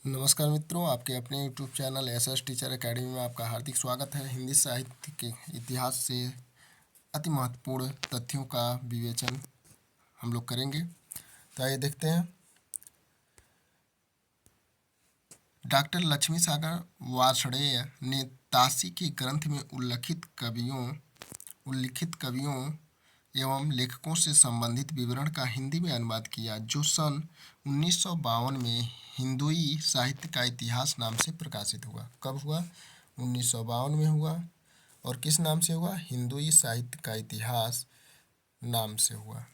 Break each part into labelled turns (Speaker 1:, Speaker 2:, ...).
Speaker 1: नमस्कार मित्रों, आपके अपने YouTube channel SS teacher academy में आपका हार्दिक स्वागत है। हिंदी साहित्य के इतिहास से अति महत्वपूर्ण तथ्यों का विवेचन हम लोग करेंगे। तो आइए देखते हैं। डॉक्टर लक्ष्मी सागर वार्ष्णेय ने ताशी के ग्रंथ में उल्लिखित कवियों एवं लेखकों से संबंधित विवरण का हिंदी में अनुवाद किया, जो सन 1952 में हिंदुई साहित्य का इतिहास नाम से प्रकाशित हुआ। कब हुआ? 1952 में हुआ। और किस नाम से हुआ? हिंदुई साहित्य का इतिहास नाम से हुआ।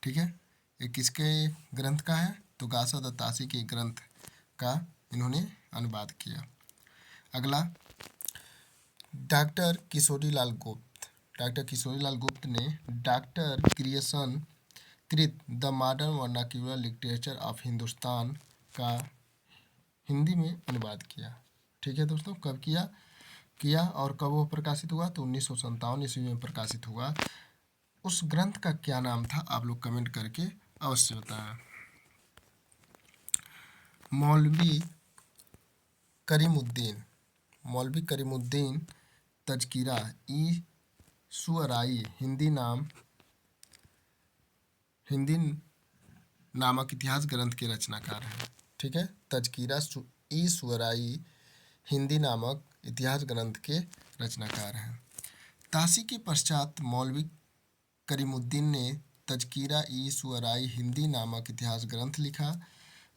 Speaker 1: ठीक है, ये किसके ग्रंथ का है? तो गासा दत्तासी के ग्रंथ का इन्होंने अनुवाद किया। अगला, डॉक्टर किशोरीलाल गुप्त ने डॉक्टर क्रिएशन कृत the modern vernacular literature of Hindustan का हिंदी में अनुवाद किया। ठीक है दोस्तों, कब किया और कब वो प्रकाशित हुआ? तो 1957 ईस्वी में प्रकाशित हुआ। उस ग्रंथ का क्या नाम था? आप लोग कमेंट करके अवश्य बताएं। मौलवी करीमुद्दीन तज़किरा ई शुअराई हिंदी नामक इतिहास ग्रंथ के रचनाकार हैं। ठीक है, तज़किरा ई शुअराई हिंदी नामक इतिहास ग्रंथ के रचनाकार हैं। ताशी के पश्चात मौलवी करीमुद्दीन ने तज़किरा ई शुअराई हिंदी नामक इतिहास ग्रंथ लिखा,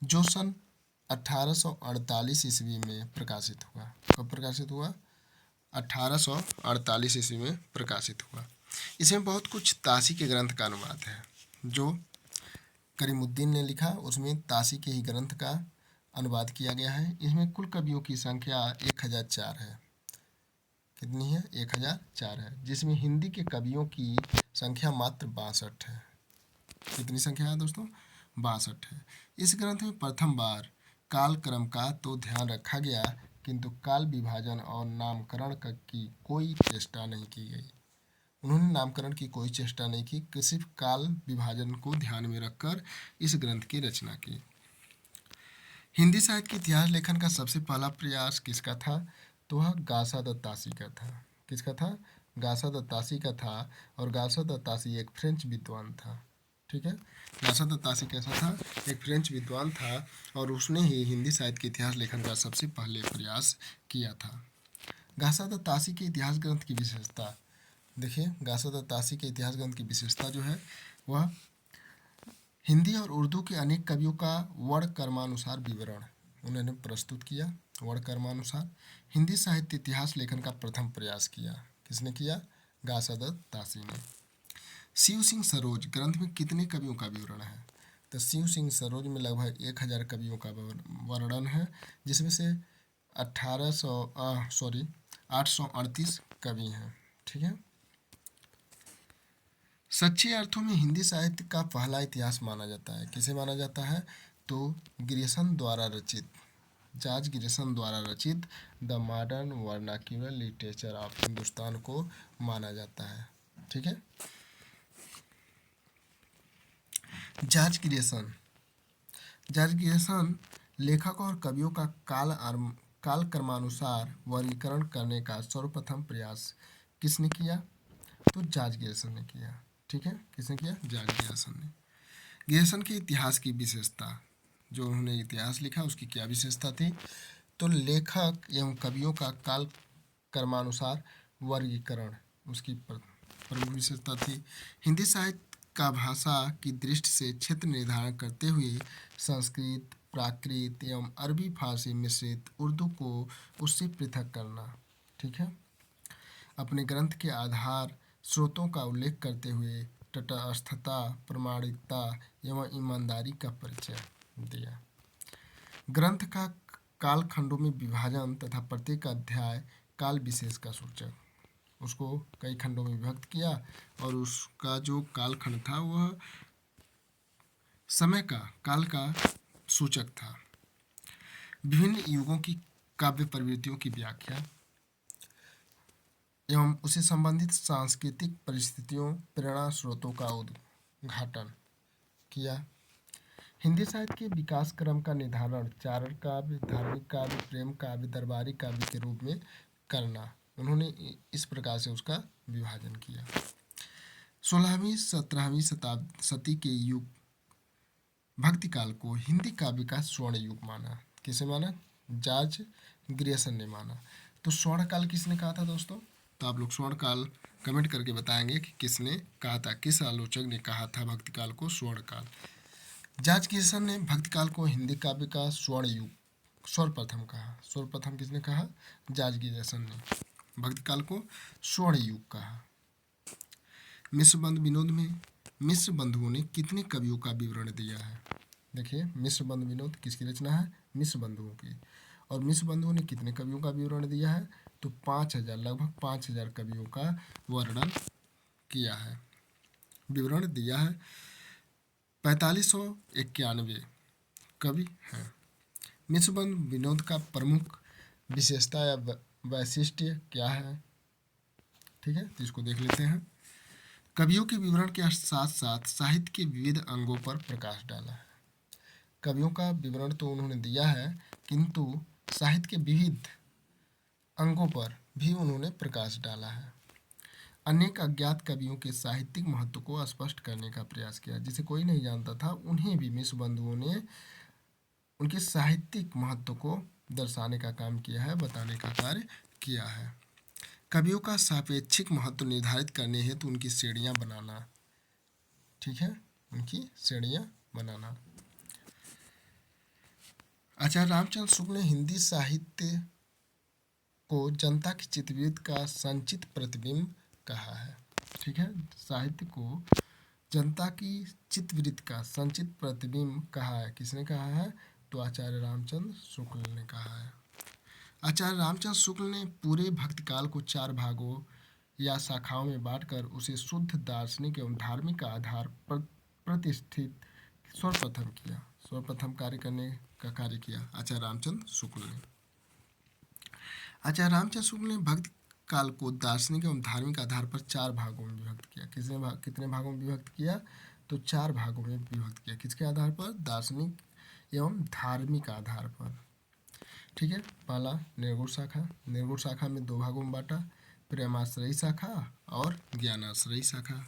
Speaker 1: जो सन 1848 ईस्वी में प्रकाशित हुआ। कब प्रकाशित हुआ? 1848 ईस्वी में प्रकाशित हुआ। इसमें बहुत कुछ ताशी के ग्रंथ का अनुवाद है जो करीमुद्दीन ने लिखा, उसमें ताशी के ही ग्रंथ का अनुवाद किया गया है। इसमें कुल कवियों की संख्या 1004 है। कितनी है? 1004 है, जिसमें हिंदी के कवियों की संख्या मात्र 62 है। कितनी संख्या है दोस्तों? 62 है। इस ग्रंथ में प्रथम बार काल क्रम का तो ध्यान रखा गया, किंतु काल विभाजन और नामकरण की कोई चेष्टा नहीं की गई। उन्होंने नामकरण की कोई चेष्टा नहीं की, सिर्फ काल विभाजन को ध्यान में रखकर इस ग्रंथ की रचना की। हिंदी साहित्य के इतिहास लेखन का सबसे पहला प्रयास किसका था? तो वह गासा दत्तासी का था। किसका था? गासा दत्तासी का था। और गासा दत्तासी एक फ्रेंच विद्वान था। ठीक है, गासा दत्तासी कैसा था? एक फ्रेंच विद्वान था और उसने ही हिंदी साहित्य के इतिहास लेखन का सबसे पहले प्रयास किया था। गासा दत्तासी के इतिहास ग्रंथ की विशेषता देखिए। गासा दत्तासी के इतिहास ग्रंथ की विशेषता जो है वह हिंदी और उर्दू के अनेक कवियों का वर्ण क्रमानुसार विवरण उन्होंने प्रस्तुत किया। वर्ण क्रमानुसार हिंदी साहित्य इतिहास लेखन का प्रथम प्रयास किया। किसने किया? गासा दत्तासी ने। शिव सिंह सरोज ग्रंथ में कितने कवियों का विवरण है? तो शिव सिंह सरोज में लगभग 1000 कवियों का वर्णन है, जिसमें से 838 कवि हैं। ठीक है, सच्चे अर्थों में हिंदी साहित्य का पहला इतिहास माना जाता है। किसे माना जाता है? तो जॉर्ज ग्रियर्सन द्वारा रचित the modern vernacular literature of Hindustan को माना जाता है। ठीक है, जॉर्ज ग्रियर्सन लेखक और कवियों का काल क्रमानुसार वर्गीकरण करने का सर्वप्रथम प्रयास किसने किया? तो जॉर्ज ग्रियर्सन ने किया। ठीक है, किसने किया? जॉर्ज ग्रियर्सन ने। ग्रियर्सन के इतिहास की विशेषता, जो उन्होंने इतिहास लिखा उसकी क्या विशेषता थी? तो लेखक एवं कवियों का काल क्रमानुसार वर्गीकरण उसकी प्रमुख विशेषता थी। हिंदी साहित्य का भाषा की दृष्टि से क्षेत्र निर्धारण करते हुए संस्कृत, प्राकृत एवं अरबी फारसी मिश्रित उर्दू को उससे पृथक करना। ठीक है, अपने ग्रंथ के आधार स्रोतों का उल्लेख करते हुए तटस्थता, प्रामाणिकता एवं ईमानदारी का परिचय दिया। ग्रंथ का कालखंडों में विभाजन तथा प्रत्येक अध्याय काल विशेष का सूचक, उसको कई खंडों में विभक्त किया और उसका जो कालखंड था वह काल का सूचक था। विभिन्न युगों की काव्य प्रवृत्तियों की व्याख्या एवं उससे संबंधित सांस्कृतिक परिस्थितियों, प्रेरणा स्रोतों का उद्घाटन किया। हिंदी साहित्य के विकास क्रम का निर्धारण चारण काव्य, धार्मिक काव्य, प्रेम काव्य, दरबारी काव्य के रूप में करना, उन्होंने इस प्रकार से उसका विभाजन किया। 16वीं 17वीं सदी के युग भक्ति काल को हिंदी काव्य का स्वर्ण युग माना। किसे माना? जॉर्ज ग्रियर्सन ने माना। तो स्वर्ण काल किसने कहा था दोस्तों? तो आप लोग स्वर्ण काल कमेंट करके बताएंगे कि किसने कहा था, किस आलोचक ने कहा था भक्ति काल को स्वर्ण काल। जॉर्ज ग्रियर्सन ने भक्ति काल को हिंदी काव्य का स्वर्ण युग सर्वप्रथम कहा। सर्वप्रथम किसने कहा? जॉर्ज ग्रियर्सन ने भक्ति काल को स्वर्ण युग कहा। मिश्र बंधु विनोद में मिश्र बंधुओं ने कितने कवियों का विवरण दिया है? देखिए, मिश्र बंधु विनोद किसकी रचना है? मिश्र बंधुओं की। और मिश्र बंधुओं ने कितने कवियों का विवरण दिया है? तो 5000, लगभग 5000 कवियों का वर्णन किया है, विवरण दिया है। 4591 कवि हैं। मिश्र बंधु विनोद का प्रमुख विशेषता या वैशिष्ट्य क्या है? ठीक है, तो इसको देख लेते हैं। कवियों के विवरण के साथ साथ साहित्य के विविध अंगों पर प्रकाश डाला है। कवियों का विवरण तो उन्होंने दिया है, किंतु साहित्य के विविध अंगों पर भी उन्होंने प्रकाश डाला है। अनेक अज्ञात कवियों के साहित्यिक महत्व को स्पष्ट करने का प्रयास किया। जिसे कोई नहीं जानता था, उन्हें भी मिश्र बंधुओं ने उनके साहित्यिक महत्व को दर्शाने का काम किया है, बताने का कार्य किया है। कवियों का सापेक्षिक महत्व निर्धारित करने हेतु उनकी श्रेणियां बनाना। ठीक है, उनकी श्रेणियां बनाना। आचार्य रामचंद्र शुक्ल ने हिंदी साहित्य को जनता की चित्तवृत्ति का संचित प्रतिबिंब कहा है। ठीक है, साहित्य को जनता की चित्तवृत्ति का संचित प्रतिबिंब कहा है। किसने कहा है? तो आचार्य रामचंद्र शुक्ल ने कहा है। आचार्य रामचंद्र शुक्ल ने पूरे भक्तिकाल को 4 भागों या शाखाओं में बांटकर उसे शुद्ध दार्शनिक एवं धार्मिक आधार पर प्रतिष्ठित सर्वप्रथम कार्य करने का कार्य किया आचार्य रामचंद्र शुक्ल ने। आचार्य रामचंद्र शुक्ल ने भक्ति काल को दार्शनिक एवं धार्मिक आधार पर 4 भागों में विभक्त किया। कितने भागों में विभक्त किया? तो 4 भागों में विभक्त किया। किसके आधार पर? दार्शनिक एवं धार्मिक आधार पर। ठीक है, पहला निर्गुण शाखा। निर्गुण शाखा में 2 भागों में बांटा, प्रेमाश्रयी शाखा और ज्ञानाश्रयी शाखा।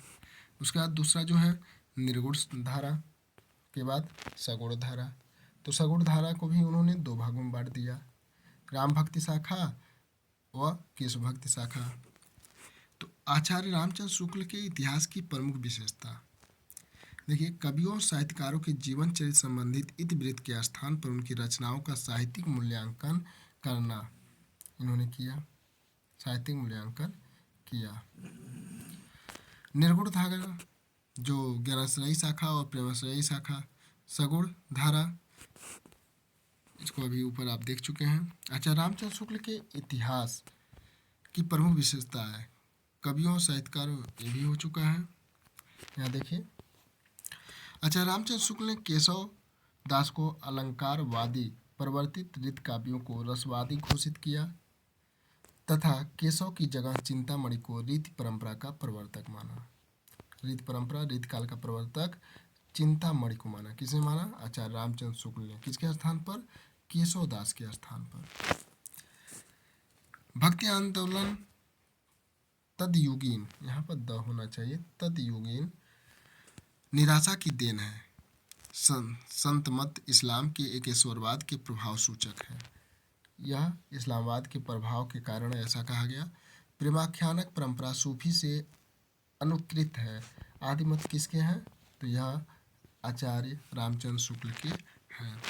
Speaker 1: उसके बाद दूसरा जो है निर्गुण धारा के बाद सगुण धारा। तो सगुण धारा को भी उन्होंने 2 भागों में बांट दिया, राम भक्ति शाखा व केशव भक्ति शाखा। तो आचार्य रामचंद्र शुक्ल के इतिहास की प्रमुख विशेषता देखिए, कवियों और साहित्यकारों के जीवन चरित्र संबंधित इतिवृत्त के स्थान पर उनकी रचनाओं का साहित्यिक मूल्यांकन करना इन्होंने किया। साहित्यिक मूल्यांकन किया। निर्गुण धारा जो ज्ञानाश्रयी शाखा और प्रेमाश्रयी शाखा। सगुण धारा, इसको अभी ऊपर आप देख चुके हैं। आचार्य रामचंद्र शुक्ल के इतिहास की प्रमुख विशेषता है कवियों और साहित्यकारों, ये भी हो चुका है। यहाँ देखिए, आचार्य रामचंद्र शुक्ल ने केशव दास को अलंकारवादी परिवर्तित रीत काव्यों को रसवादी घोषित किया तथा केशव की जगह चिंतामणि को रीति परंपरा का प्रवर्तक माना। रीति परंपरा, रीति काल का प्रवर्तक चिंतामणि को माना। किसने माना? आचार्य रामचंद्र शुक्ल ने। किसके स्थान पर? केशव दास के स्थान पर। भक्ति आंदोलन तदयुगीन, यहाँ पर द होना चाहिए, तदयुगीन निराशा की देन है। संत मत इस्लाम के एक ईश्वरवाद के प्रभाव सूचक है। यह इस्लामवाद के प्रभाव के कारण ऐसा कहा गया। प्रेमाख्यानक परंपरा सूफी से अनुकृत है। आदि मत किसके हैं? तो यह आचार्य रामचंद्र शुक्ल के हैं,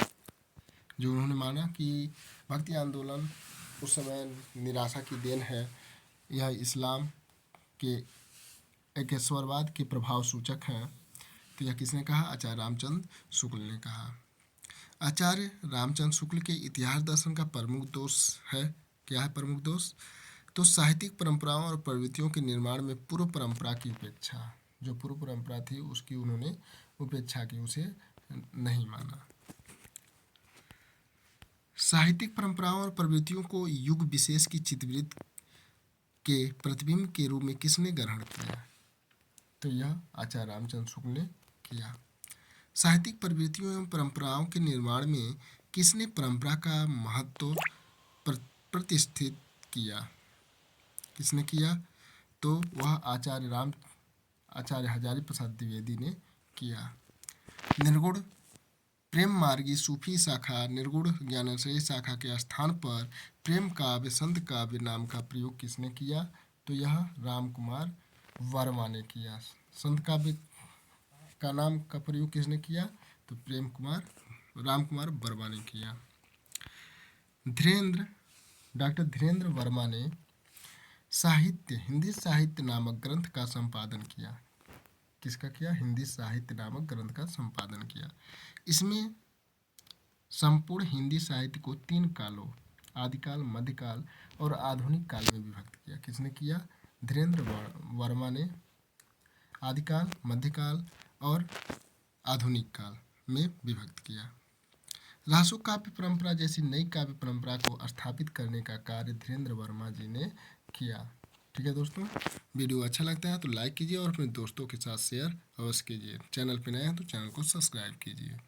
Speaker 1: जो उन्होंने माना कि भक्ति आंदोलन उस समय निराशा की देन है। यह इस्लाम के एक ईश्वरवाद के प्रभाव सूचक हैं। तो यह किसने कहा? आचार्य रामचंद्र शुक्ल ने कहा। आचार्य रामचंद्र शुक्ल के इतिहास दर्शन का प्रमुख दोष है। क्या है प्रमुख दोष? तो साहित्यिक परंपराओं और प्रवृत्तियों के निर्माण में पूर्व परंपरा की उपेक्षा। जो पूर्व परंपरा थी उसकी उन्होंने उपेक्षा की, उसे नहीं माना। साहित्यिक परंपराओं और प्रवृत्तियों को युग विशेष की चित्तवृत्ति के प्रतिबिंब के रूप में किसने ग्रहण किया? तो यह आचार्य रामचंद्र शुक्ल ने किया। साहित्यिक प्रवृत्तियों एवं परंपराओं के निर्माण में किसने परंपरा का महत्व प्रतिष्ठित किया? किसने किया? तो वह आचार्य हजारी प्रसाद द्विवेदी ने किया। निर्गुण प्रेम मार्गी सूफी शाखा निर्गुण ज्ञानाश्रयी शाखा के स्थान पर प्रेम काव्य संत काव्य नाम का प्रयोग किसने किया? तो यह राम कुमार वर्मा ने किया। संत काव्य का नाम का प्रयोग किसने किया? तो राम कुमार वर्मा ने किया। डॉक्टर धीरेन्द्र वर्मा ने हिंदी साहित्य नामक ग्रंथ का संपादन किया। किसका किया? हिंदी साहित्य नामक ग्रंथ का संपादन किया। इसमें संपूर्ण हिंदी साहित्य को 3 कालों आदिकाल, मध्यकाल और आधुनिक काल में विभक्त किया। किसने किया? धीरेन्द्र वर्मा ने आदिकाल, मध्यकाल और आधुनिक काल में विभक्त किया। रासो काव्य परंपरा जैसी नई काव्य परंपरा को स्थापित करने का कार्य धीरेन्द्र वर्मा जी ने किया। ठीक है दोस्तों, वीडियो अच्छा लगता है तो लाइक कीजिए और अपने दोस्तों के साथ शेयर अवश्य कीजिए। चैनल पर नए हैं तो चैनल को सब्सक्राइब कीजिए।